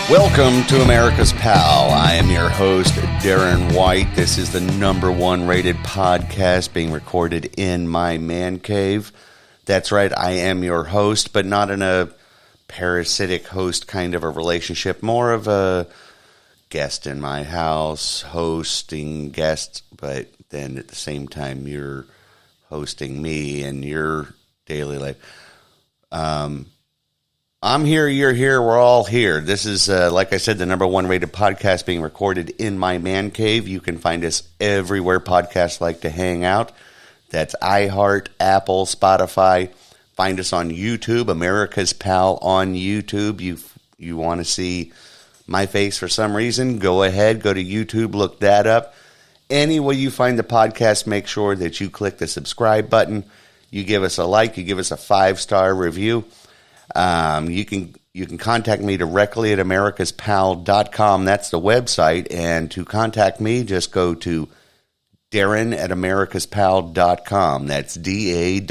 Welcome to America's Pal. I am your host, Darren White. This is the #1 rated podcast being recorded in my man cave. That's right, I am your host, but not in a parasitic host kind of a relationship, more of a guest in my house, hosting guests, but then at the same time you're hosting me in your daily life. I'm here, you're here, we're all here. This is, like I said, the #1 rated podcast being recorded in my man cave. You can find us everywhere podcasts like to hang out. That's iHeart, Apple, Spotify. Find us on YouTube, America's Pal on YouTube. You want to see my face for some reason, go ahead, go to YouTube, look that up. Any way you find the podcast, make sure that you click the subscribe button. You give us a like, you give us a 5-star review. You can contact me directly at americaspal.com. That's the website. And to contact me, just go to Darren at americaspal.com. That's DARREN.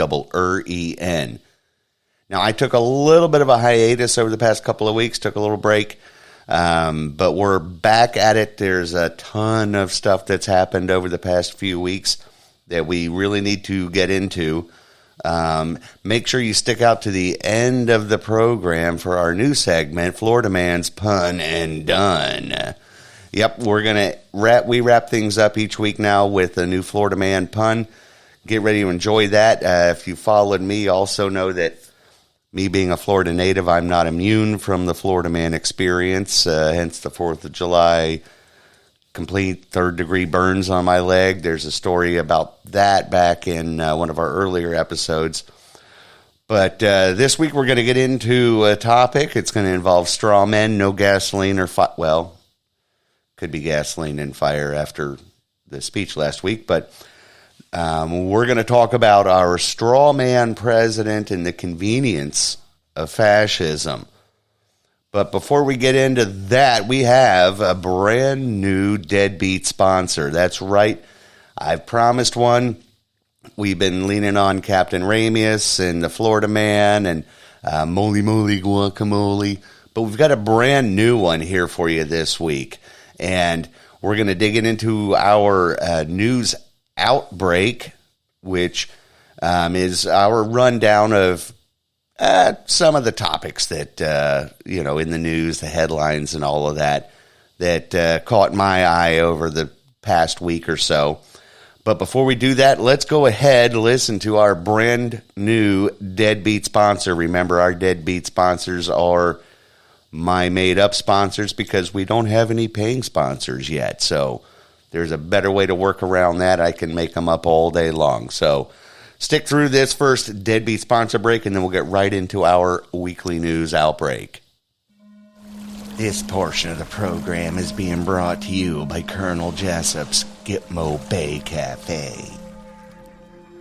Now, I took a little bit of a hiatus over the past couple of weeks, took a little break, but we're back at it. There's a ton of stuff that's happened over the past few weeks that we really need to get into. Make sure you stick out to the end of the program for our new segment, Florida Man's Pun and Done. Yep, we wrap things up each week now with a new Florida Man pun. Get ready to enjoy that. If you followed me, you also know that me being a Florida native, I'm not immune from the Florida Man experience, hence the 4th of July complete third-degree burns on my leg. There's a story about that back in one of our earlier episodes. But this week we're going to get into a topic. It's going to involve straw men, no gasoline or fire. Well, could be gasoline and fire after the speech last week. But we're going to talk about our straw man president and the convenience of fascism. But before we get into that, we have a brand new deadbeat sponsor. That's right. I've promised one. We've been leaning on Captain Ramius and the Florida Man and Moly Moly Guacamole. But we've got a brand new one here for you this week. And we're going to dig into our news outbreak, which is our rundown of some of the topics that, in the news, the headlines and all of that caught my eye over the past week or so. But before we do that, let's go ahead and listen to our brand new deadbeat sponsor. Remember, our deadbeat sponsors are my made-up sponsors because we don't have any paying sponsors yet. So there's a better way to work around that. I can make them up all day long. So stick through this first deadbeat sponsor break, and then we'll get right into our weekly news outbreak. This portion of the program is being brought to you by Colonel Jessup's Gitmo Bay Cafe.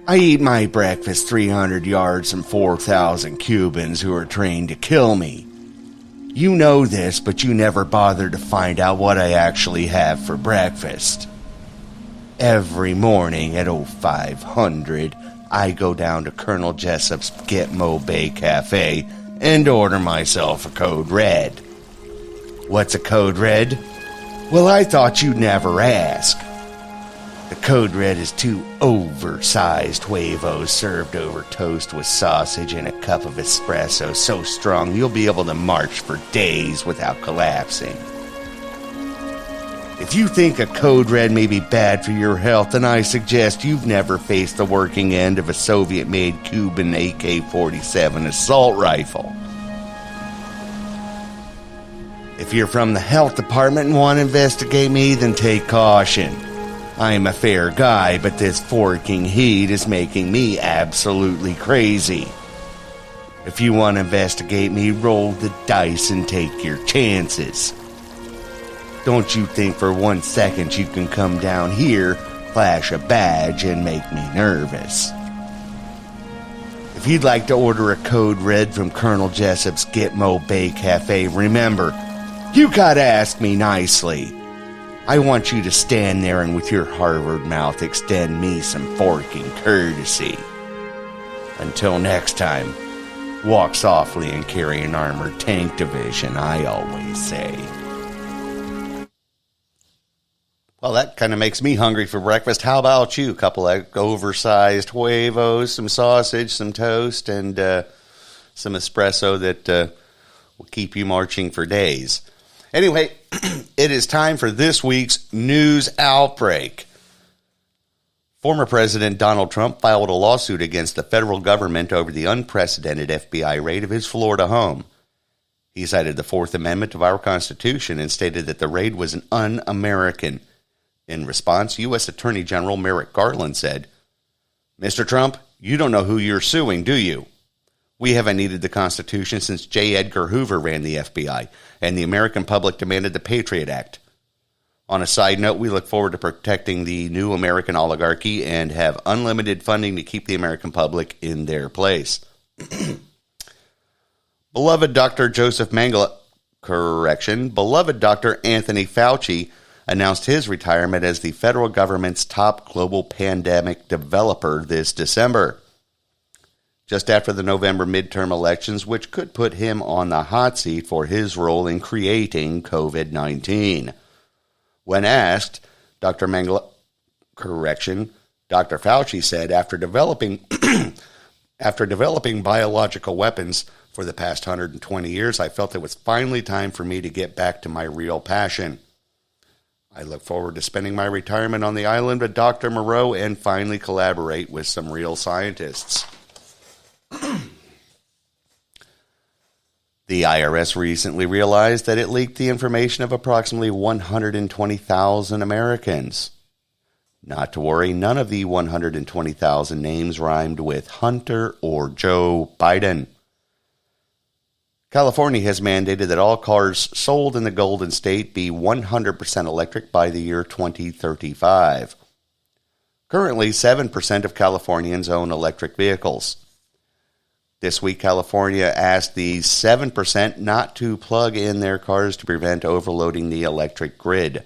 I eat my breakfast 300 yards from 4,000 Cubans who are trained to kill me. You know this, but you never bother to find out what I actually have for breakfast. Every morning at 0500, I go down to Colonel Jessup's Gitmo Bay Cafe and order myself a Code Red. What's a Code Red? Well, I thought you'd never ask. The Code Red is 2 oversized huevos served over toast with sausage and a cup of espresso so strong you'll be able to march for days without collapsing. If you think a Code Red may be bad for your health, then I suggest you've never faced the working end of a Soviet-made Cuban AK-47 assault rifle. If you're from the health department and want to investigate me, then take caution. I am a fair guy, but this forking heat is making me absolutely crazy. If you want to investigate me, roll the dice and take your chances. Don't you think for 1 second you can come down here, flash a badge, and make me nervous. If you'd like to order a Code Red from Colonel Jessup's Gitmo Bay Cafe, remember, you gotta ask me nicely. I want you to stand there and with your Harvard mouth extend me some forking courtesy. Until next time, Walk softly and carry an armored tank division, I always say. Well, that kind of makes me hungry for breakfast. How about you? A couple of oversized huevos, some sausage, some toast, and some espresso that will keep you marching for days. Anyway, it is time for this week's news outbreak. Former President Donald Trump filed a lawsuit against the federal government over the unprecedented FBI raid of his Florida home. He cited the Fourth Amendment of our Constitution and stated that the raid was un-American. In response, U.S. Attorney General Merrick Garland said, "Mr. Trump, you don't know who you're suing, do you? We haven't needed the Constitution since J. Edgar Hoover ran the FBI, and the American public demanded the Patriot Act. On a side note, we look forward to protecting the new American oligarchy and have unlimited funding to keep the American public in their place." Beloved Dr. Anthony Fauci announced his retirement as the federal government's top global pandemic developer this December, just after the November midterm elections, which could put him on the hot seat for his role in creating COVID-19. When asked, Dr. Fauci said, after developing biological weapons for the past 120 years, I felt it was finally time for me to get back to my real passion. I look forward to spending my retirement on the island with Dr. Moreau and finally collaborate with some real scientists. The IRS recently realized that it leaked the information of approximately 120,000 Americans. Not to worry, none of the 120,000 names rhymed with Hunter or Joe Biden. California has mandated that all cars sold in the Golden State be 100% electric by the year 2035. Currently, 7% of Californians own electric vehicles. This week, California asked the 7% not to plug in their cars to prevent overloading the electric grid.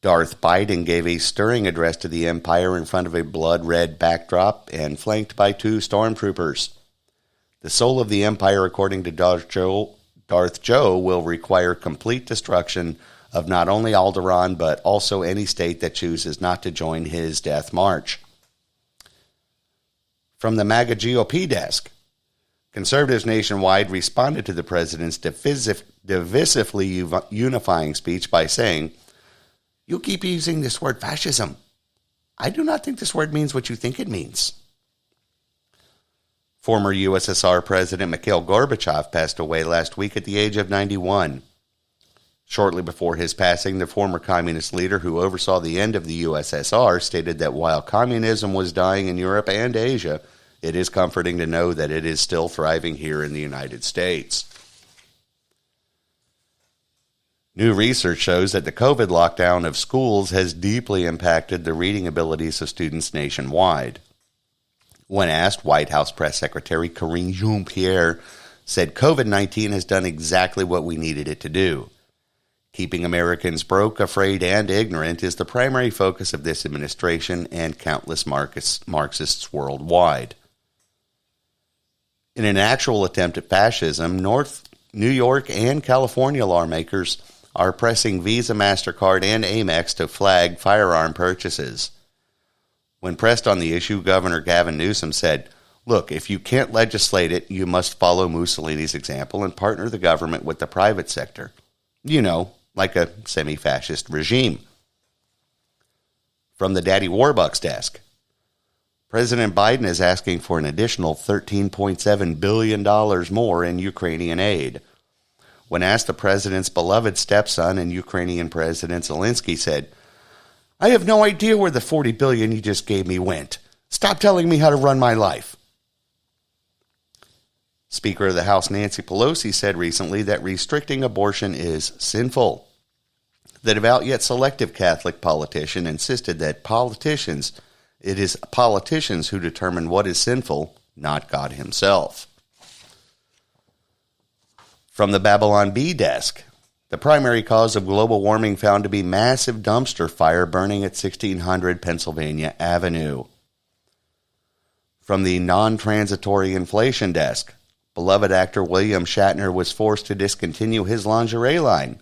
Darth Biden gave a stirring address to the Empire in front of a blood-red backdrop and flanked by 2 stormtroopers. The soul of the Empire, according to Darth Joe, will require complete destruction of not only Alderaan, but also any state that chooses not to join his death march. From the MAGA GOP desk, conservatives nationwide responded to the president's divisively unifying speech by saying, "You keep using this word fascism. I do not think this word means what you think it means." Former USSR President Mikhail Gorbachev passed away last week at the age of 91. Shortly before his passing, the former communist leader who oversaw the end of the USSR stated that while communism was dying in Europe and Asia, it is comforting to know that it is still thriving here in the United States. New research shows that the COVID lockdown of schools has deeply impacted the reading abilities of students nationwide. When asked, White House Press Secretary Karine Jean-Pierre said COVID-19 has done exactly what we needed it to do. Keeping Americans broke, afraid, and ignorant is the primary focus of this administration and countless Marxists worldwide. In an actual attempt at fascism, New York and California lawmakers are pressing Visa, MasterCard, and Amex to flag firearm purchases. When pressed on the issue, Governor Gavin Newsom said, "Look, if you can't legislate it, you must follow Mussolini's example and partner the government with the private sector. You know, like a semi-fascist regime." From the Daddy Warbucks desk, President Biden is asking for an additional $13.7 billion more in Ukrainian aid. When asked, the president's beloved stepson and Ukrainian President Zelensky said, "I have no idea where the $40 billion you just gave me went. Stop telling me how to run my life." Speaker of the House Nancy Pelosi said recently that restricting abortion is sinful. The devout yet selective Catholic politician insisted that it is politicians who determine what is sinful, not God himself. From the Babylon Bee desk, the primary cause of global warming found to be massive dumpster fire burning at 1600 Pennsylvania Avenue. From the non-transitory inflation desk, beloved actor William Shatner was forced to discontinue his lingerie line.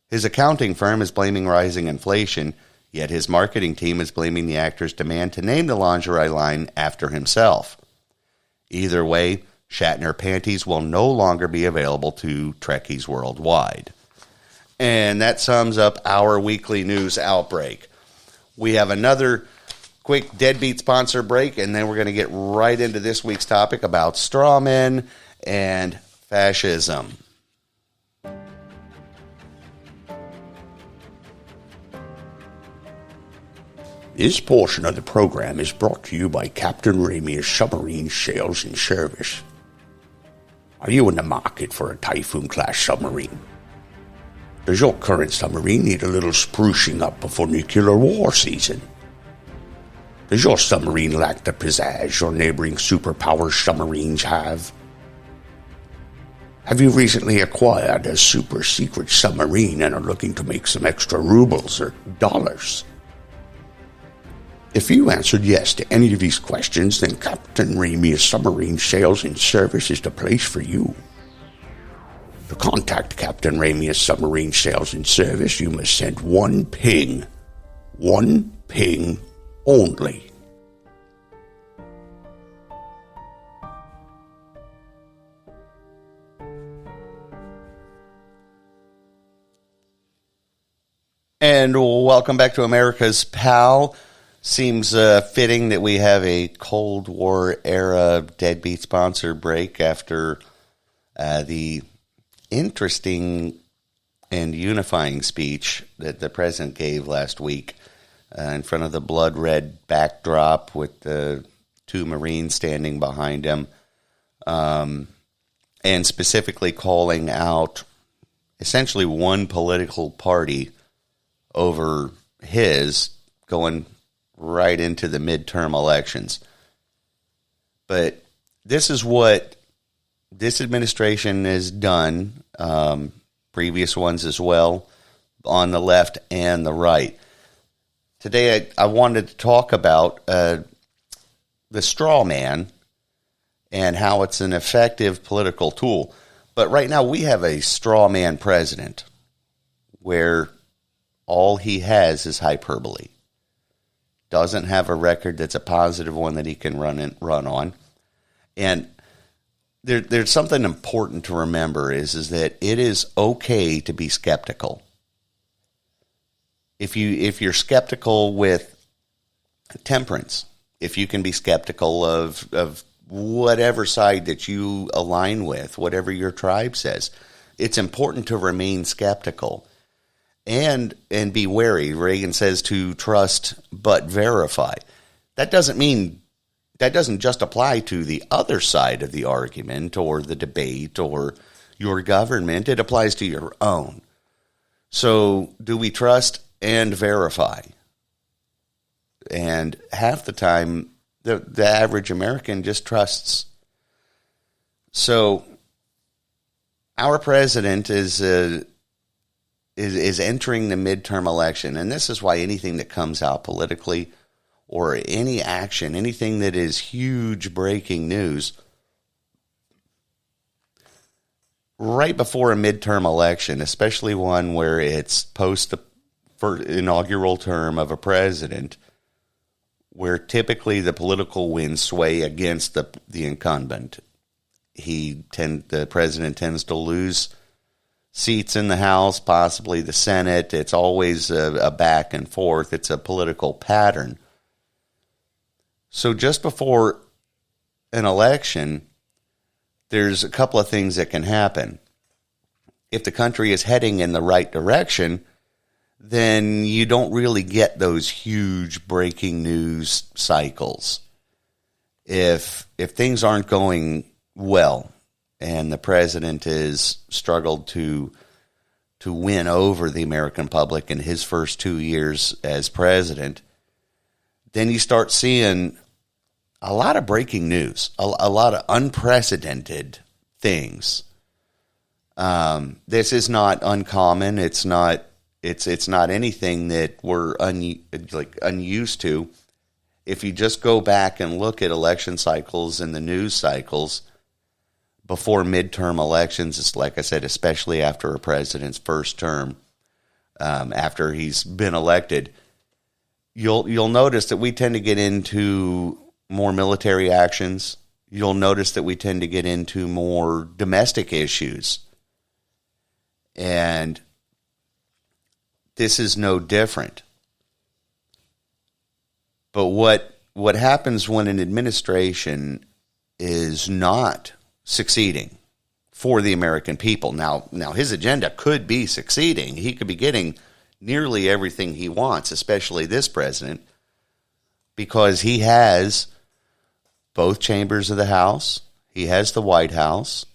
His accounting firm is blaming rising inflation, yet his marketing team is blaming the actor's demand to name the lingerie line after himself. Either way, Shatner panties will no longer be available to Trekkies worldwide. And that sums up our weekly news outbreak. We have another quick deadbeat sponsor break, and then we're going to get right into this week's topic about straw men and fascism. This portion of the program is brought to you by Captain Ramier's Submarine Sales and Service. Are you in the market for a Typhoon-class submarine? Does your current submarine need a little sprucing up before nuclear war season? Does your submarine lack the pizzazz your neighboring superpower submarines have? Have you recently acquired a super secret submarine and are looking to make some extra rubles or dollars? If you answered yes to any of these questions, then Captain Ramier's Submarine Sales and Service is the place for you. To contact Captain Ramier's Submarine Sales and Service, you must send one ping. One ping only. And welcome back to America's Pal. Seems fitting that we have a Cold War era deadbeat sponsor break after the interesting and unifying speech that the president gave last week in front of the blood red backdrop with the two Marines standing behind him, and specifically calling out essentially one political party over his, going right into the midterm elections. But this is what this administration has done, previous ones as well, on the left and the right. Today I wanted to talk about the straw man and how it's an effective political tool. But right now we have a straw man president where all he has is hyperbole. Doesn't have a record that's a positive one that he can run on. And there's something important to remember is that it is okay to be skeptical. If you're skeptical with temperance, if you can be skeptical of whatever side that you align with, whatever your tribe says, it's important to remain skeptical. And be wary. Reagan says to trust but verify. That doesn't just apply to the other side of the argument or the debate or your government. It applies to your own. So do we trust and verify? And half the time, the average American just trusts. So our president is entering the midterm election, and this is why anything that comes out politically or any action, anything that is huge breaking news, right before a midterm election, especially one where it's post the inaugural term of a president, where typically the political winds sway against the incumbent. The president tends to lose seats in the House, possibly the Senate. It's always a back and forth. It's a political pattern. So just before an election, there's a couple of things that can happen. If the country is heading in the right direction, then you don't really get those huge breaking news cycles. If things aren't going well, and the president has struggled to win over the American public in his first 2 years as president, then you start seeing a lot of breaking news, a lot of unprecedented things. This is not uncommon. It's not anything that we're unused to. if you just go back and look at election cycles and the news cycles before midterm elections, it's like I said, especially after a president's first term, after he's been elected, you'll notice that we tend to get into more military actions. You'll notice that we tend to get into more domestic issues. And this is no different. But what happens when an administration is not succeeding for the American people? Now his agenda could be succeeding. He could be getting nearly everything he wants, especially this president, because he has both chambers of the House. He has the White House.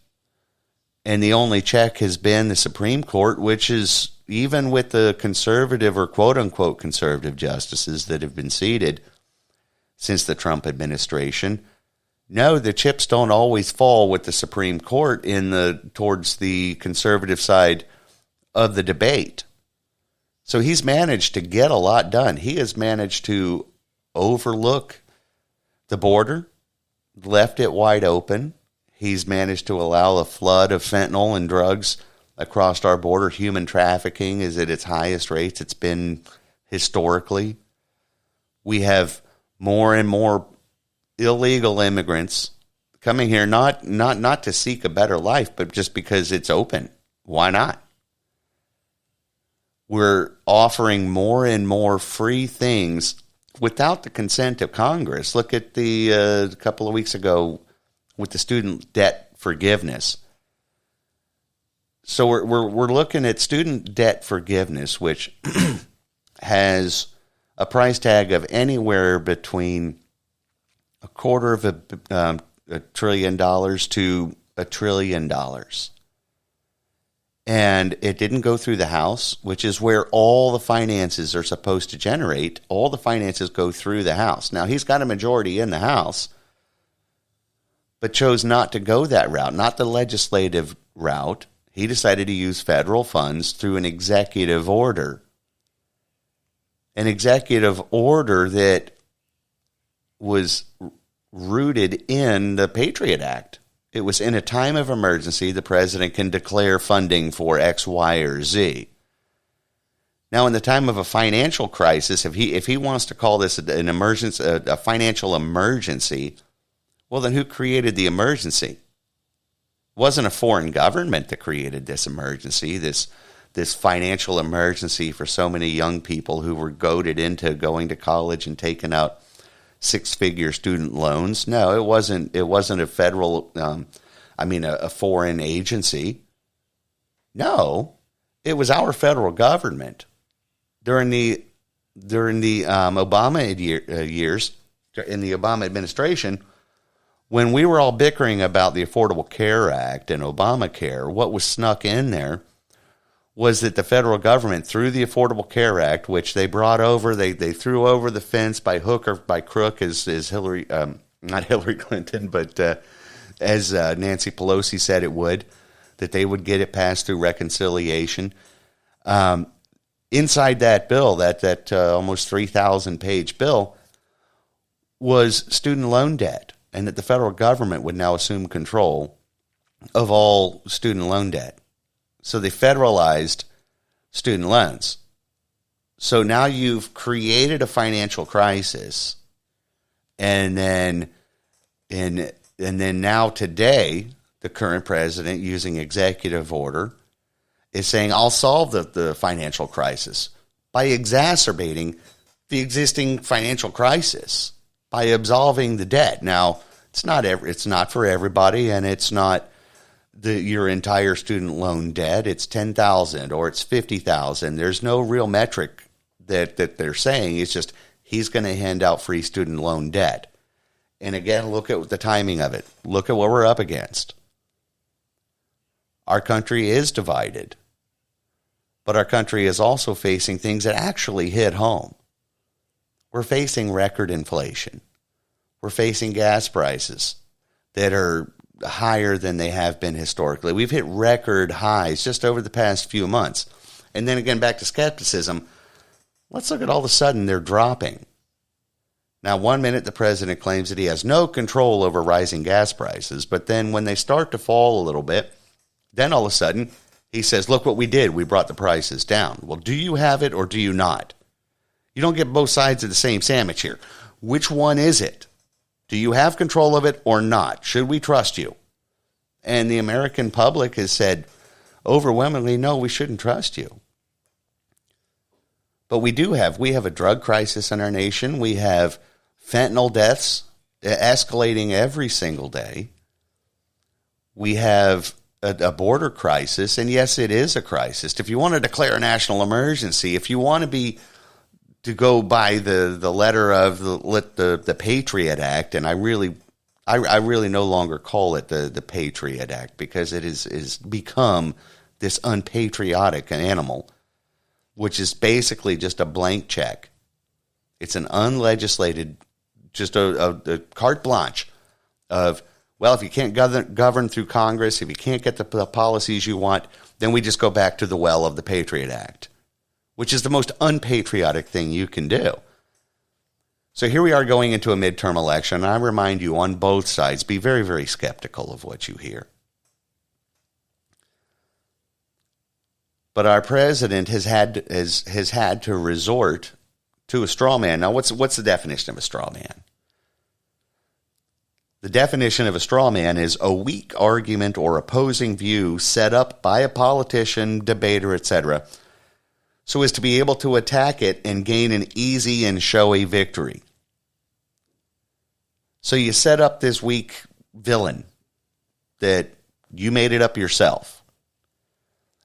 And the only check has been the Supreme Court, which is, even with the conservative or quote-unquote conservative justices that have been seated since the Trump administration, no, the chips don't always fall with the Supreme Court towards the conservative side of the debate. So he's managed to get a lot done. He has managed to overlook the border, left it wide open. He's managed to allow a flood of fentanyl and drugs across our border. Human trafficking is at its highest rates it's been historically. We have more and more illegal immigrants coming here, not to seek a better life, but just because it's open. Why not? We're offering more and more free things without the consent of Congress. Look at the a couple of weeks ago with the student debt forgiveness. So we're looking at student debt forgiveness, which has a price tag of anywhere between $250 billion to $1 trillion. And it didn't go through the House, which is where all the finances are supposed to generate. All the finances go through the House. Now, he's got a majority in the House, but chose not to go that route, not the legislative route. He decided to use federal funds through an executive order. An executive order that was rooted in the Patriot Act. It was in a time of emergency, the president can declare funding for X, Y, or Z. Now, in the time of a financial crisis, if he wants to call this an emergency, a financial emergency, well, then who created the emergency? It wasn't a foreign government that created this emergency, this financial emergency for so many young people who were goaded into going to college and taking out six-figure student loans. No, it wasn't a federal, a foreign agency. No, it was our federal government during the Obama years, in the Obama administration, when we were all bickering about the Affordable Care Act and Obamacare. What was snuck in there was that the federal government, through the Affordable Care Act, which they brought over, they threw over the fence by hook or by crook, as Hillary, not Hillary Clinton, but as Nancy Pelosi said it would, that they would get it passed through reconciliation. Inside that bill, that almost 3,000-page bill, was student loan debt, and that the federal government would now assume control of all student loan debt. So they federalized student loans. So now you've created a financial crisis, and then now today, the current president, using executive order, is saying, I'll solve the financial crisis by exacerbating the existing financial crisis, by absolving the debt. Now, it's not for everybody, and it's not your entire student loan debt. It's $10,000 or it's $50,000. There's no real metric that they're saying. It's just he's going to hand out free student loan debt. And again, look at the timing of it. Look at what we're up against. Our country is divided, but our country is also facing things that actually hit home. We're facing record inflation. We're facing gas prices that are higher than they have been historically. We've hit record highs just over the past few months. And then again, back to skepticism, let's look at all of a sudden they're dropping. Now, one minute the president claims that he has no control over rising gas prices, but then when they start to fall a little bit, then all of a sudden he says, look what we did. We brought the prices down. Well, do you have it or do you not? You don't get both sides of the same sandwich here. Which one is it? Do you have control of it or not? Should we trust you? And the American public has said overwhelmingly, no, we shouldn't trust you. But we have a drug crisis in our nation. We have fentanyl deaths escalating every single day. We have a border crisis, and yes, it is a crisis. If you want to declare a national emergency, if you want to go by the letter of the Patriot Act, and I really no longer call it the Patriot Act because it is become this unpatriotic animal, which is basically just a blank check. It's an unlegislated, just a carte blanche of, well, if you can't govern through Congress, if you can't get the policies you want, then we just go back to the well of the Patriot Act, which is the most unpatriotic thing you can do. So here we are going into a midterm election, and I remind you on both sides, be very, very skeptical of what you hear. But our president has had to resort to a straw man. Now, what's the definition of a straw man? The definition of a straw man is a weak argument or opposing view set up by a politician, debater, etc., so as to be able to attack it and gain an easy and showy victory. So you set up this weak villain that you made it up yourself.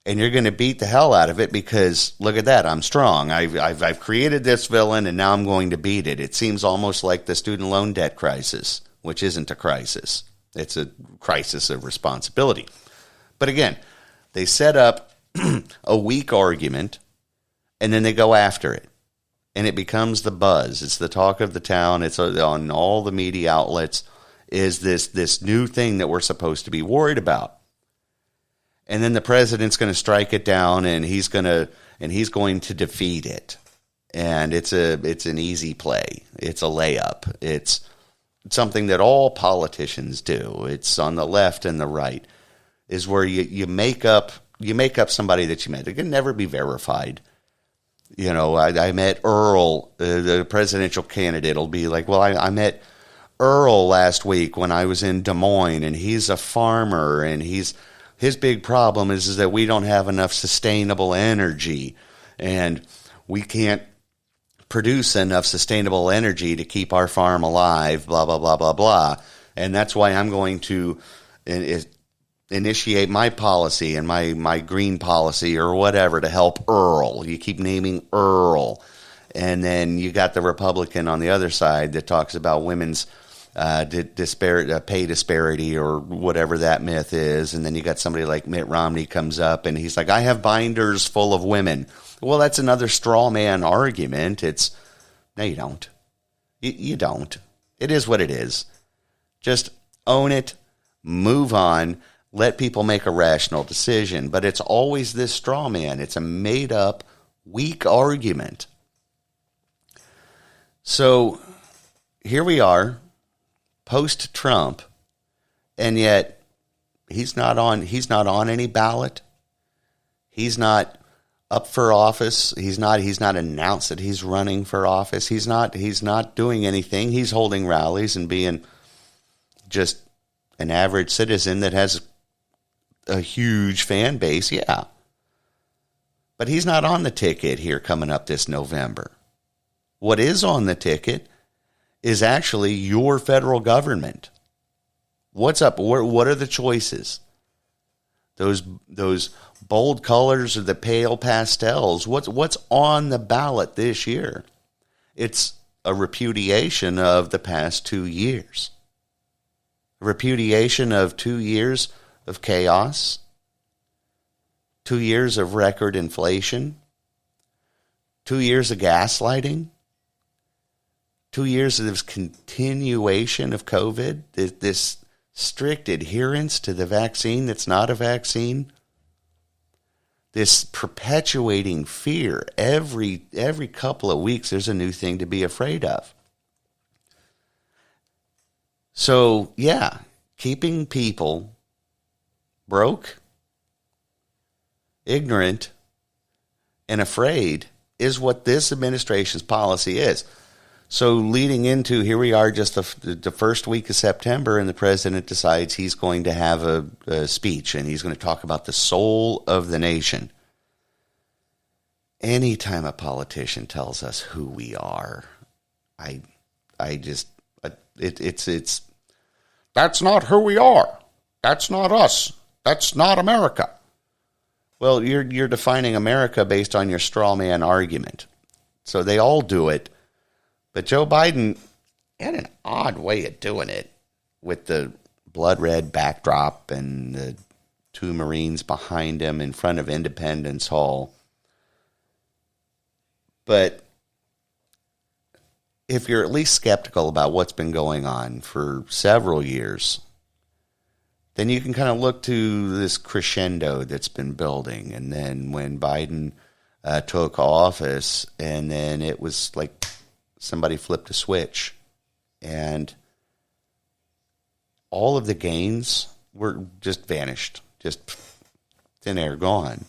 And you're going to beat the hell out of it because, look at that, I'm strong. I've created this villain, and now I'm going to beat it. It seems almost like the student loan debt crisis, which isn't a crisis. It's a crisis of responsibility. But again, they set up a weak argument, and then they go after it. And it becomes the buzz. It's the talk of the town. It's on all the media outlets, is this new thing that we're supposed to be worried about. And then the president's going to strike it down, and he's going to defeat it. And it's an easy play. It's a layup. It's something that all politicians do. It's on the left and the right, is where you make up somebody that you met. It can never be verified. You know, I met Earl, the presidential candidate. Will be like, well, I met Earl last week when I was in Des Moines, and he's a farmer, and his big problem is that we don't have enough sustainable energy, and we can't produce enough sustainable energy to keep our farm alive, blah, blah, blah, blah, blah. And that's why I'm going to initiate my policy and my green policy or whatever to help Earl. You keep naming Earl. And then you got the Republican on the other side that talks about women's pay disparity or whatever that myth is. And then you got somebody like Mitt Romney comes up and he's like, I have binders full of women. Well, that's another straw man argument. No, you don't. You don't. It is what it is. Just own it, move on, let people make a rational decision. But it's always this straw man. It's a made up, weak argument. So here we are, post-Trump, and yet he's not on any ballot. He's not up for office. He's not announced that he's running for office. He's not doing anything. He's holding rallies and being just an average citizen that has a huge fan base, yeah. But he's not on the ticket here coming up this November. What is on the ticket is actually your federal government. What's up? What are the choices? Those bold colors or the pale pastels? What's on the ballot this year? It's a repudiation of the past 2 years. A repudiation of 2 years of chaos, 2 years of record inflation, 2 years of gaslighting, 2 years of this continuation of COVID, this strict adherence to the vaccine that's not a vaccine, this perpetuating fear. Every couple of weeks there's a new thing to be afraid of. So, yeah, keeping people broke, ignorant, and afraid is what this administration's policy is. So leading into, here we are just the first week of September, and the president decides he's going to have a speech, and he's going to talk about the soul of the nation. Anytime a politician tells us who we are, it's that's not who we are. That's not us. That's not America. Well, you're defining America based on your straw man argument. So they all do it. But Joe Biden had an odd way of doing it with the blood red backdrop and the two Marines behind him in front of Independence Hall. But if you're at least skeptical about what's been going on for several years, then you can kind of look to this crescendo that's been building. And then when Biden took office, and then it was like somebody flipped a switch, and all of the gains were just vanished, just thin air gone.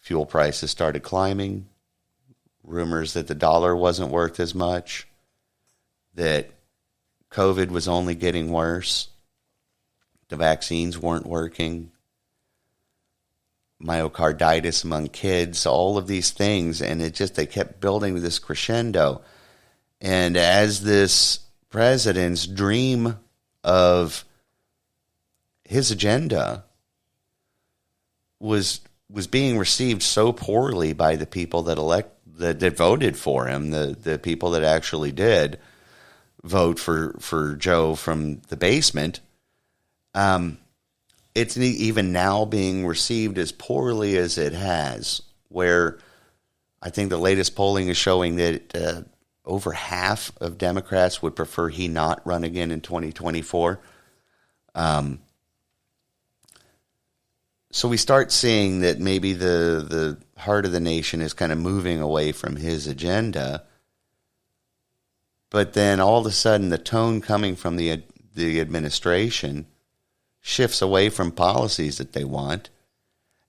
Fuel prices started climbing. Rumors that the dollar wasn't worth as much, that COVID was only getting worse, the vaccines weren't working, myocarditis among kids, all of these things, and they kept building this crescendo. And as this president's dream of his agenda was being received so poorly by the people that voted for him, the people that actually did vote for Joe from the basement, it's even now being received as poorly as it has, where I think the latest polling is showing that over half of Democrats would prefer he not run again in 2024. So we start seeing that maybe the heart of the nation is kind of moving away from his agenda. But then all of a sudden the tone coming from the administration shifts away from policies that they want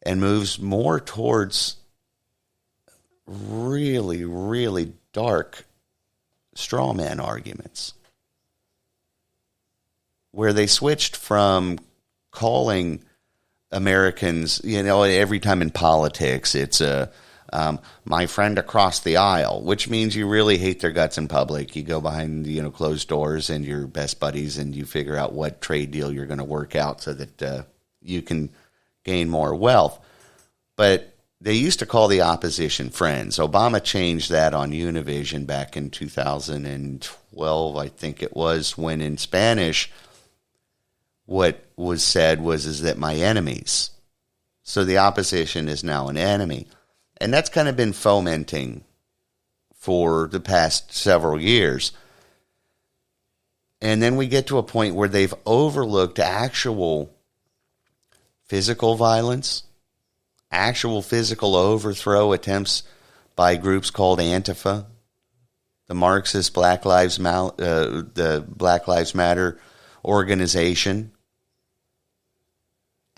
and moves more towards really, really dark straw man arguments, where they switched from calling Americans, every time in politics, it's my friend across the aisle, which means you really hate their guts in public. You go behind, closed doors and your best buddies, and you figure out what trade deal you're going to work out so that you can gain more wealth. But they used to call the opposition friends. Obama changed that on Univision back in 2012, I think it was, when in Spanish, what was said is that my enemies. So the opposition is now an enemy. And that's kind of been fomenting for the past several years. And then we get to a point where they've overlooked actual physical violence, actual physical overthrow attempts by groups called Antifa, the Marxist Black Lives Matter organization.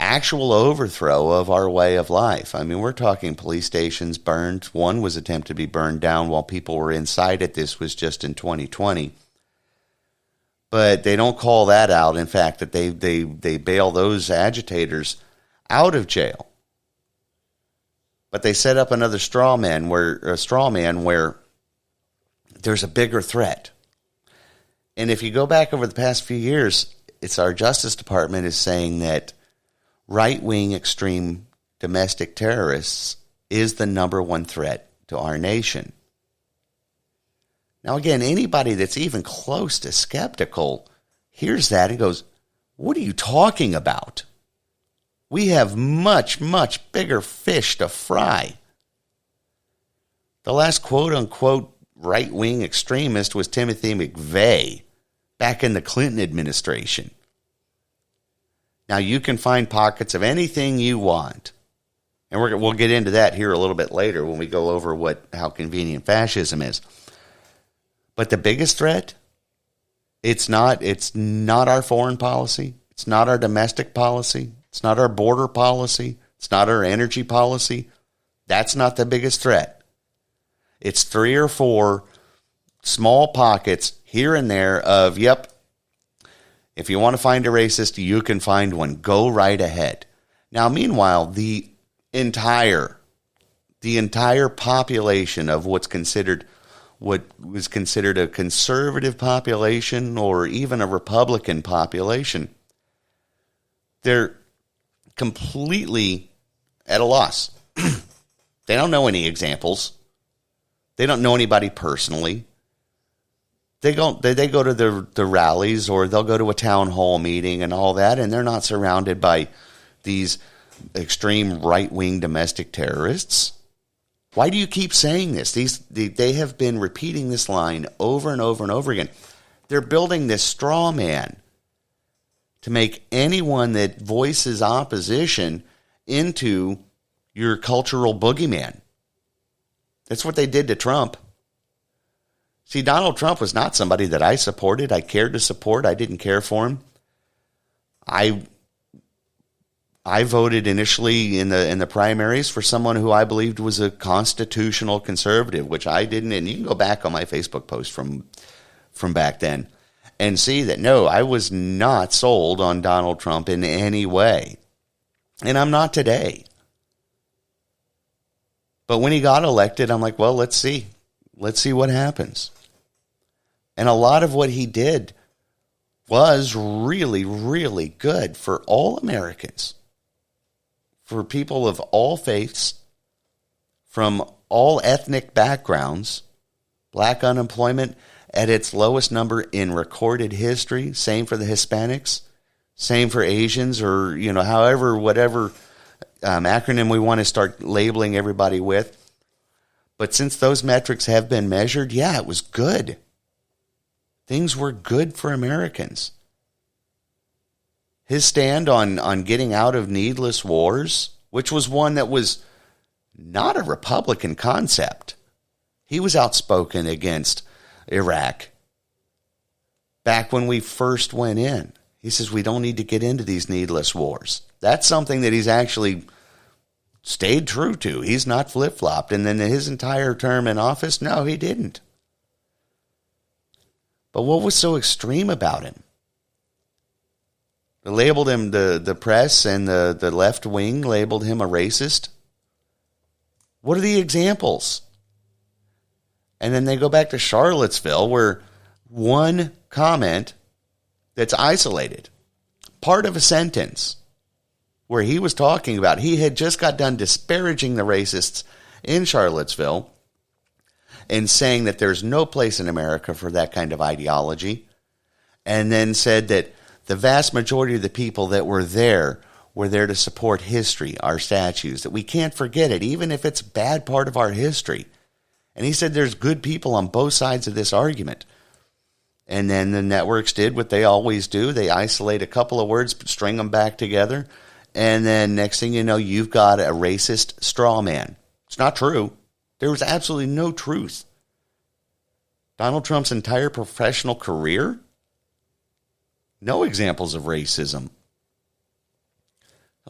Actual overthrow of our way of life. I mean, we're talking police stations burned. One was attempted to be burned down while people were inside it. This was just in 2020. But they don't call that out. In fact, that they bail those agitators out of jail. But they set up another straw man where there's a bigger threat. And if you go back over the past few years, it's our Justice Department is saying that right-wing extreme domestic terrorists is the number one threat to our nation. Now, again, anybody that's even close to skeptical hears that and goes, what are you talking about? We have much, much bigger fish to fry. The last quote-unquote right-wing extremist was Timothy McVeigh back in the Clinton administration. Now, you can find pockets of anything you want. And we'll get into that here a little bit later when we go over how convenient fascism is. But the biggest threat It's not our foreign policy. It's not our domestic policy. It's not our border policy. It's not our energy policy. That's not the biggest threat. It's 3 or 4 small pockets here and there of, yep, if you want to find a racist, you can find one. Go right ahead. Now, meanwhile, the entire population of what was considered a conservative population or even a Republican population, they're completely at a loss. They don't know any examples. They don't know anybody personally. They go to the rallies, or they'll go to a town hall meeting and all that, and they're not surrounded by these extreme right-wing domestic terrorists. Why do you keep saying this? They have been repeating this line over and over and over again. They're building this straw man to make anyone that voices opposition into your cultural boogeyman. That's what they did to Trump. See, Donald Trump was not somebody that I supported. I cared to support. I didn't care for him. I voted initially in the primaries for someone who I believed was a constitutional conservative, which I didn't. And you can go back on my Facebook post from back then and see that, no, I was not sold on Donald Trump in any way. And I'm not today. But when he got elected, I'm like, well, let's see. Let's see what happens. And a lot of what he did was really, really good for all Americans, for people of all faiths, from all ethnic backgrounds. Black unemployment at its lowest number in recorded history. Same for the Hispanics. Same for Asians, or, whatever acronym we want to start labeling everybody with. But since those metrics have been measured, yeah, it was good. Things were good for Americans. His stand on getting out of needless wars, which was one that was not a Republican concept. He was outspoken against Iraq back when we first went in. He says we don't need to get into these needless wars. That's something that he's actually stayed true to. He's not flip-flopped. And then his entire term in office, no, he didn't. But what was so extreme about him? They labeled him, the press and the left wing labeled him a racist. What are the examples? And then they go back to Charlottesville, where one comment that's isolated, part of a sentence, where he was talking about, he had just got done disparaging the racists in Charlottesville and saying that there's no place in America for that kind of ideology, and then said that the vast majority of the people that were there to support history, our statues, that we can't forget it, even if it's a bad part of our history. And he said there's good people on both sides of this argument. And then the networks did what they always do. They isolate a couple of words, string them back together, and then next thing you know, you've got a racist straw man. It's not true. There was absolutely no truth. Donald Trump's entire professional career, no examples of racism.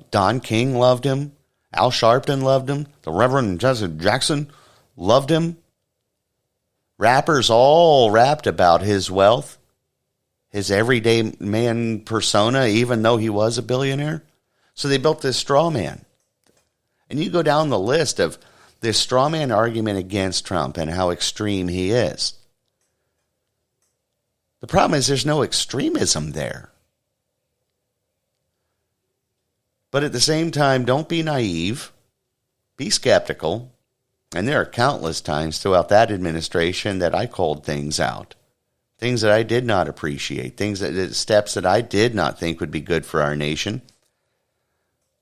Don King loved him. Al Sharpton loved him. The Reverend Jesse Jackson loved him. Rappers all rapped about his wealth, his everyday man persona, even though he was a billionaire. So they built this straw man. And you go down the list of this straw man argument against Trump and how extreme he is. The problem is there's no extremism there. But at the same time, don't be naive. Be skeptical. And there are countless times throughout that administration that I called things out. Things that I did not appreciate. Steps that I did not think would be good for our nation.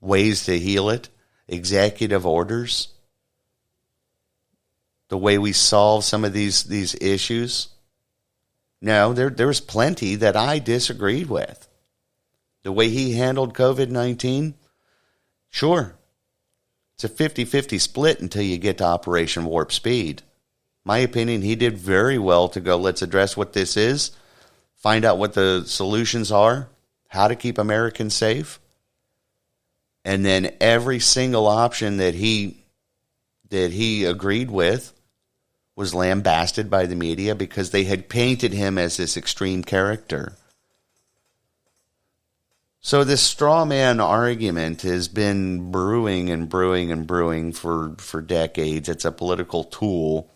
Ways to heal it. Executive orders. The way we solve some of these issues. No, there was plenty that I disagreed with. The way he handled COVID-19, sure. It's a 50-50 split until you get to Operation Warp Speed. My opinion, he did very well to go, let's address what this is. find out what the solutions are, how to keep Americans safe. And then every single option that he agreed with was lambasted by the media because they had painted him as this extreme character. So this straw man argument has been brewing and brewing and brewing for decades. It's a political tool.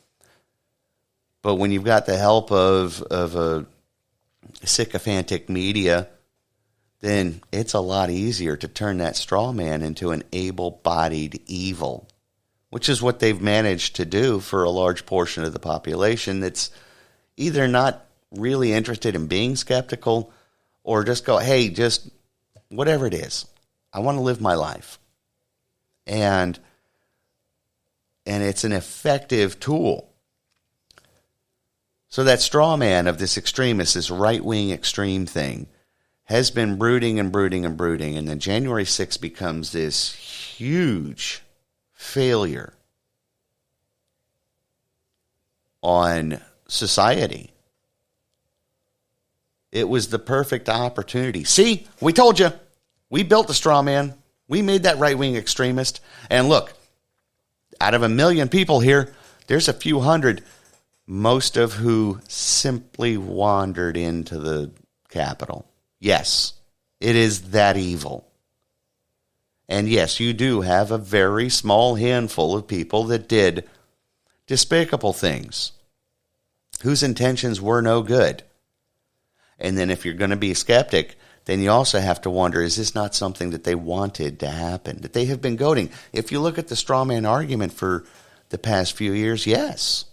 But when you've got the help of a sycophantic media, then it's a lot easier to turn that straw man into an able-bodied evil, which is what they've managed to do for a large portion of the population that's either not really interested in being skeptical or just go, hey, just whatever it is, I want to live my life. And it's an effective tool. So that straw man of this extremist, this right-wing extreme thing, has been brooding and brooding and brooding, and then January 6th becomes this huge failure on society. It was the perfect opportunity. See, we told you. We built the straw man. We made that right-wing extremist. And look, out of 1 million people here, there's a few hundred, most of who simply wandered into the Capitol. Yes, it is that evil. And yes, you do have a very small handful of people that did despicable things, whose intentions were no good. And then if you're going to be a skeptic, then you also have to wonder, is this not something that they wanted to happen, that they have been goading? If you look at the straw man argument for the past few years, yes,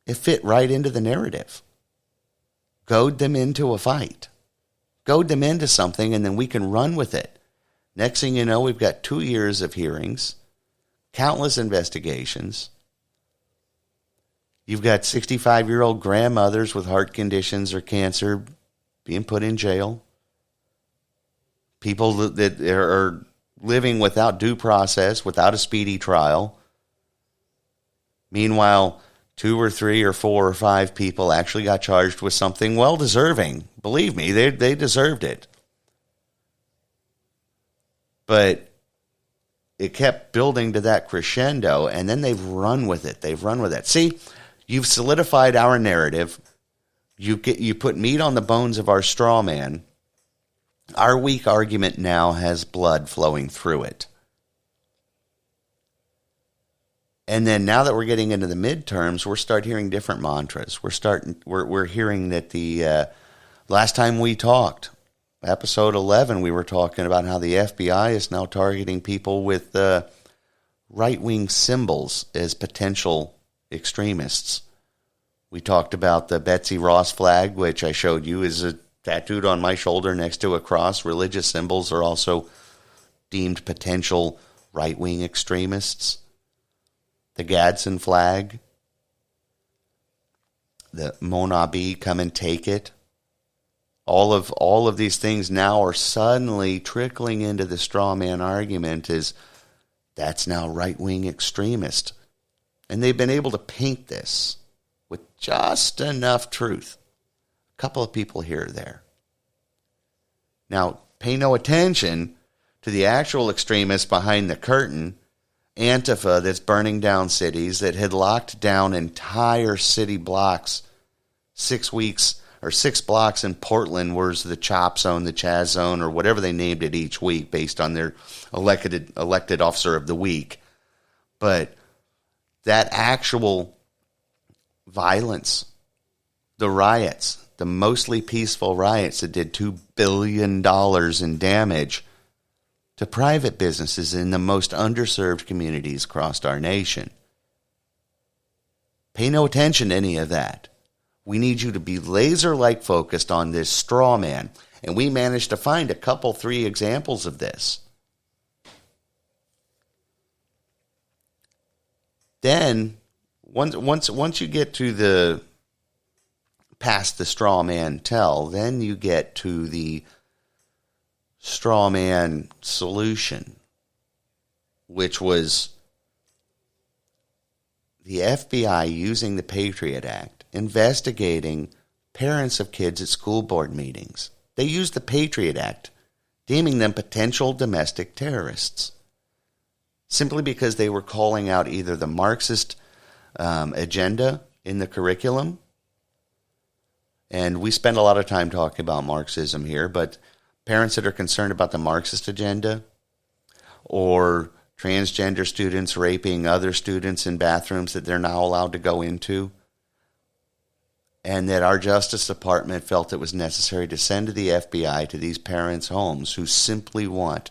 it fit right into the narrative. Goad them into a fight. Goad them into something, and then we can run with it. Next thing you know, we've got 2 years of hearings, countless investigations. You've got 65-year-old grandmothers with heart conditions or cancer being put in jail. People that are living without due process, without a speedy trial. Meanwhile, 2 or 3 or 4 or 5 people actually got charged with something well-deserving. Believe me, they deserved it. But it kept building to that crescendo, and then they've run with it. They've run with it. See, you've solidified our narrative. You put meat on the bones of our straw man. Our weak argument now has blood flowing through it. And then now that we're getting into the midterms, we're starting hearing different mantras. We're hearing that the last time we talked, episode 11, we were talking about how the FBI is now targeting people with right-wing symbols as potential extremists. We talked about the Betsy Ross flag, which I showed you is tattooed on my shoulder next to a cross. Religious symbols are also deemed potential right-wing extremists. The Gadsden flag, the Monabi, come and take it. All of these things now are suddenly trickling into the straw man argument as that's now right-wing extremist. And they've been able to paint this with just enough truth. A couple of people here or there. Now, pay no attention to the actual extremists behind the curtain, Antifa, that's burning down cities, that had locked down entire city blocks 6 weeks, or 6 blocks in Portland, where's the CHOP zone, the Chaz zone, or whatever they named it each week based on their elected officer of the week. But that actual violence, the riots, the mostly peaceful riots that did $2 billion in damage to private businesses in the most underserved communities across our nation. Pay no attention to any of that. We need you to be laser-like focused on this straw man. And we managed to find a couple, 3 examples of this. Then, once you get to the past the straw man tell, then you get to the straw man solution, which was the FBI using the Patriot Act, investigating parents of kids at school board meetings. They used the Patriot Act, deeming them potential domestic terrorists, simply because they were calling out either the Marxist agenda in the curriculum, and we spend a lot of time talking about Marxism here, but parents that are concerned about the Marxist agenda, or transgender students raping other students in bathrooms that they're now allowed to go into, and that our Justice Department felt it was necessary to send to the FBI to these parents' homes who simply want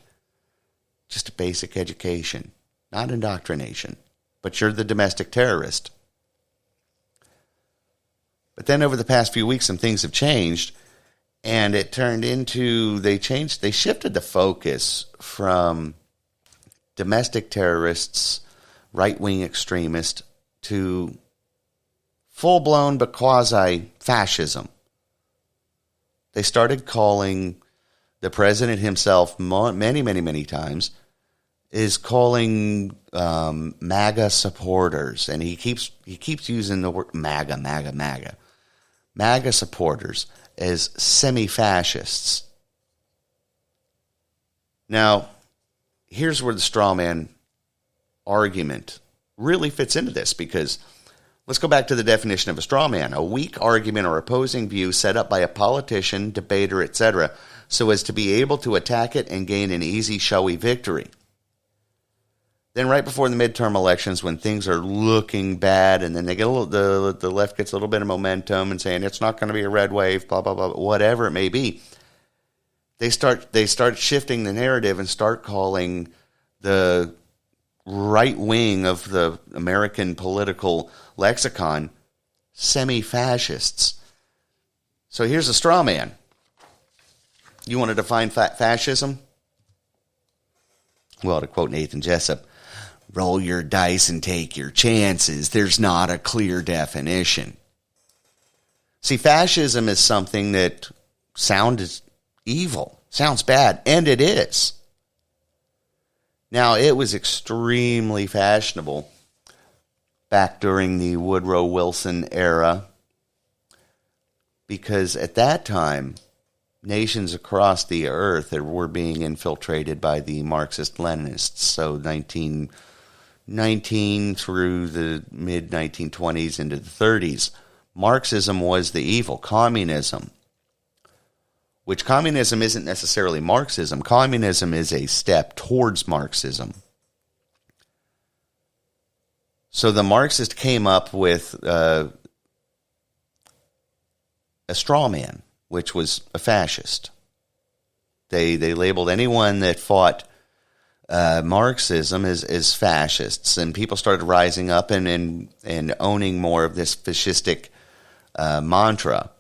just a basic education, not indoctrination, but you're the domestic terrorist. But then over the past few weeks, some things have changed, and it turned into, they shifted the focus from domestic terrorists, right-wing extremists, to full-blown but quasi-fascism. They started calling the president himself many times, is calling MAGA supporters, and he keeps using the word MAGA supporters as semi-fascists. Now, here's where the straw man argument really fits into this, because let's go back to the definition of a straw man: a weak argument or opposing view set up by a politician, debater, etc., so as to be able to attack it and gain an easy, showy victory. Then right before the midterm elections, when things are looking bad, and then they get the left gets a little bit of momentum and saying it's not going to be a red wave, blah, blah, blah, whatever it may be, they start shifting the narrative and start calling the right wing of the American political lexicon semi-fascists. So here's a straw man. You want to define fascism? Well, to quote Nathan Jessup, roll your dice and take your chances. There's not a clear definition. See, fascism is something that sounds evil, sounds bad, and it is. Now, it was extremely fashionable back during the Woodrow Wilson era, because at that time, nations across the earth were being infiltrated by the Marxist-Leninists. So 1919 through the mid-1920s into the 30s, Marxism was the evil. Communism, which communism isn't necessarily Marxism. Communism is a step towards Marxism. So the Marxists came up with a straw man, which was a fascist. They labeled anyone that fought Marxism as fascists, and people started rising up and owning more of this fascistic mantra.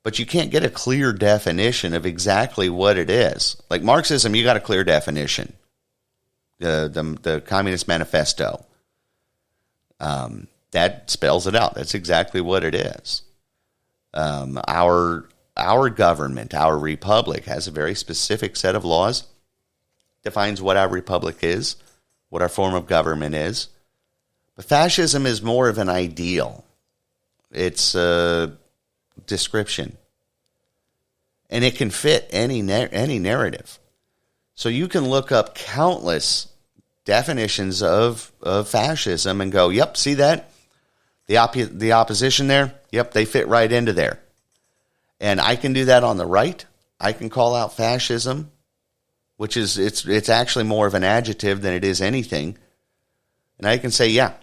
But you can't get a clear definition of exactly what it is. Like Marxism, you got a clear definition. The Communist Manifesto. That spells it out. That's exactly what it is. Our government, our republic, has a very specific set of laws, defines what our republic is, what our form of government is. But fascism is more of an ideal. It's a description. And it can fit any narrative. So you can look up countless definitions of fascism and go, yep, see that? The opposition there, yep, they fit right into there. And I can do that on the right. I can call out fascism, which is it's actually more of an adjective than it is anything. And I can say, yeah,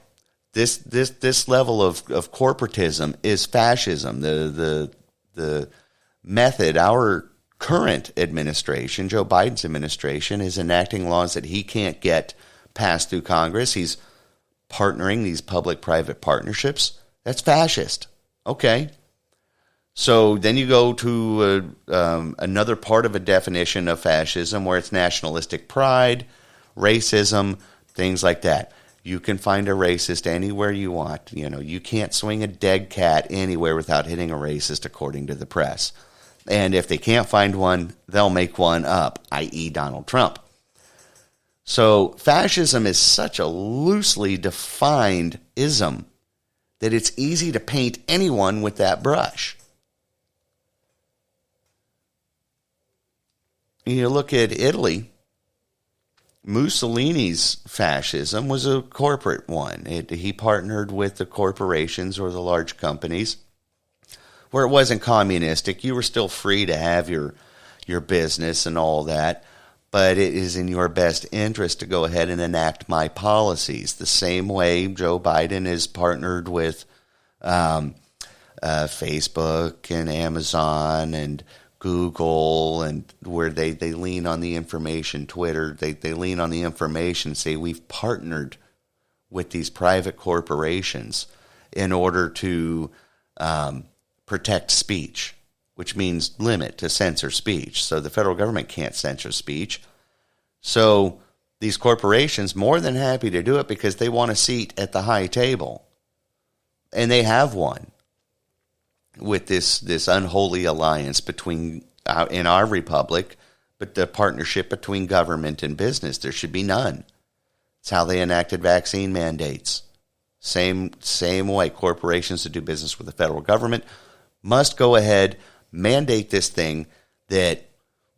this level of corporatism is fascism. The method our current administration, Joe Biden's administration, is enacting laws that he can't get passed through Congress. He's partnering these public-private partnerships. That's fascist. Okay. So then you go to another part of a definition of fascism where it's nationalistic pride, racism, things like that. You can find a racist anywhere you want. You know, you can't swing a dead cat anywhere without hitting a racist, according to the press. And if they can't find one, they'll make one up, i.e. Donald Trump. So fascism is such a loosely defined ism that it's easy to paint anyone with that brush. You look at Italy, Mussolini's fascism was a corporate one. He partnered with the corporations or the large companies where it wasn't communistic. You were still free to have your business and all that, but it is in your best interest to go ahead and enact my policies. The same way Joe Biden has partnered with Facebook and Amazon and Google, and where they lean on the information, Twitter, they lean on the information, say we've partnered with these private corporations in order to protect speech, which means limit, to censor speech. So the federal government can't censor speech. So these corporations more than happy to do it because they want a seat at the high table. And they have one with this unholy alliance between, in our republic, but the partnership between government and business. There should be none. It's how they enacted vaccine mandates. Same way corporations that do business with the federal government must go ahead, mandate this thing that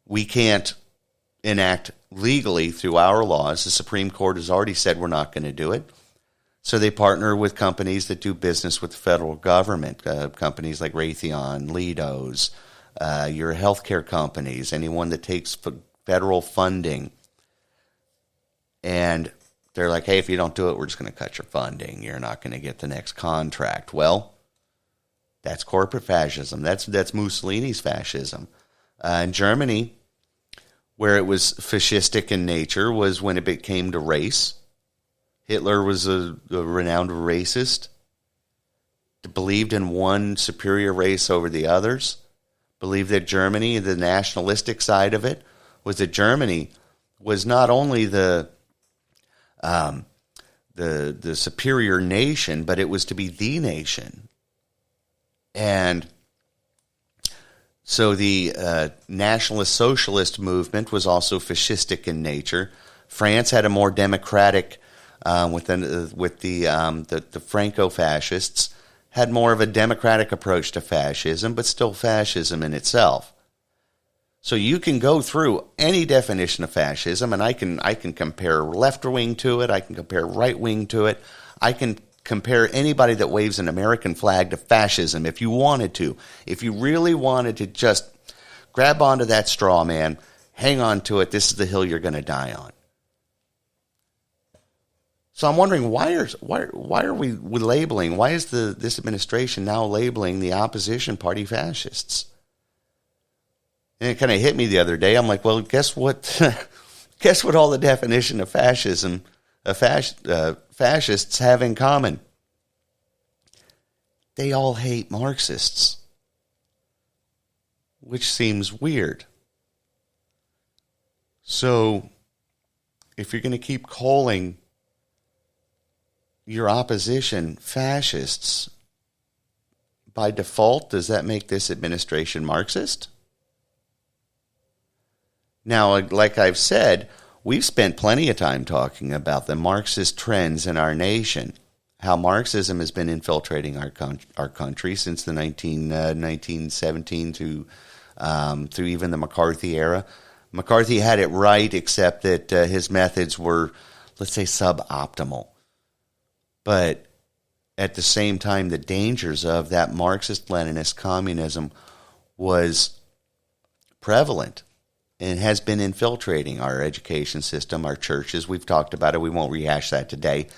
we can't enact legally through our laws. The Supreme Court has already said we're not going to do it. So they partner with companies that do business with the federal government, companies like Raytheon, Leidos, your healthcare companies, anyone that takes federal funding. And they're like, hey, if you don't do it, we're just going to cut your funding. You're not going to get the next contract. Well, that's corporate fascism. That's Mussolini's fascism. In Germany, where it was fascistic in nature, was when it came to race. Hitler was a renowned racist, believed in one superior race over the others, believed that Germany, the nationalistic side of it, was that Germany was not only the superior nation, but it was to be the nation. And so the nationalist socialist movement was also fascistic in nature. France had a more democratic with the Franco-fascists, had more of a democratic approach to fascism, but still fascism in itself. So you can go through any definition of fascism, and I can compare left wing to it, I can compare right wing to it, I can compare anybody that waves an American flag to fascism if you wanted to. If you really wanted to just grab onto that straw man, hang on to it, this is the hill you're going to die on. So I'm wondering, why are we labeling, why is this administration now labeling the opposition party fascists? And it kind of hit me the other day. I'm like, well, guess what? Guess what all the definition of fascism, fascists have in common? They all hate Marxists, which seems weird. So if you're going to keep calling your opposition fascists, by default, does that make this administration Marxist? Now, like I've said, we've spent plenty of time talking about the Marxist trends in our nation, how Marxism has been infiltrating our country since the 1917 through even the McCarthy era. McCarthy had it right, except that his methods were, let's say, suboptimal. But at the same time, the dangers of that Marxist-Leninist communism was prevalent and has been infiltrating our education system, our churches. We've talked about it. We won't rehash that today.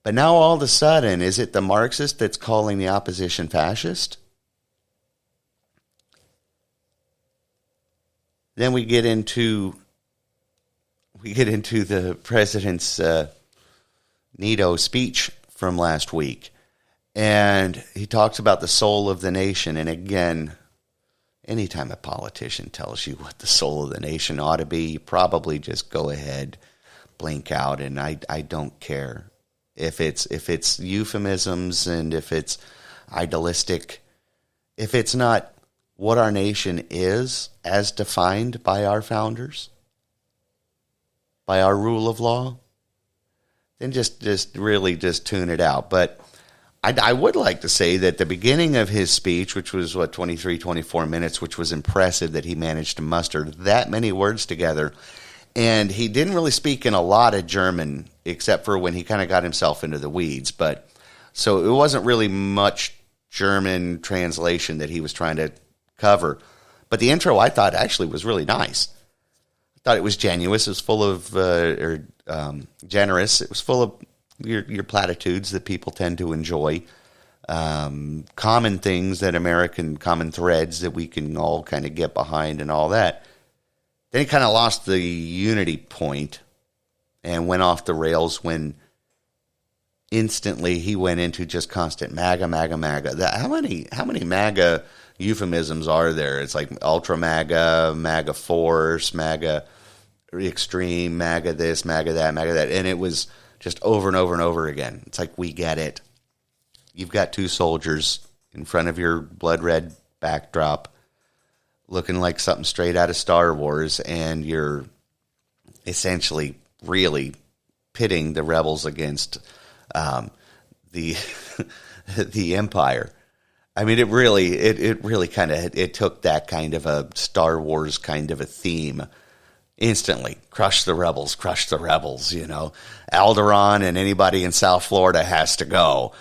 But now all of a sudden, is it the Marxist that's calling the opposition fascist? Then we get into the president's NATO speech from last week. And he talks about the soul of the nation. And again, anytime a politician tells you what the soul of the nation ought to be, you probably just go ahead, blink out, and I don't care. If it's euphemisms and if it's idealistic, if it's not what our nation is as defined by our founders, by our rule of law, then just really tune it out. But I would like to say that the beginning of his speech, which was, 23, 24 minutes, which was impressive that he managed to muster that many words together. And he didn't really speak in a lot of German, except for when he kind of got himself into the weeds. But so it wasn't really much German translation that he was trying to cover. But the intro, I thought, actually was really nice. I thought it was genuine. It was full of, generous. It was full of your platitudes that people tend to enjoy. Common things common threads that we can all kind of get behind and all that. Then he kind of lost the unity point and went off the rails when instantly he went into just constant MAGA, MAGA, MAGA. How many MAGA euphemisms are there? It's like Ultra MAGA, MAGA Force, MAGA Extreme, MAGA this, MAGA that, MAGA that. And it was just over and over and over again. It's like, we get it. You've got two soldiers in front of your blood red backdrop looking like something straight out of Star Wars, and you're essentially really pitting the rebels against the the Empire. I mean, it really kind of took that kind of a Star Wars kind of a theme. Instantly, crush the rebels, you know. Alderaan and anybody in South Florida has to go.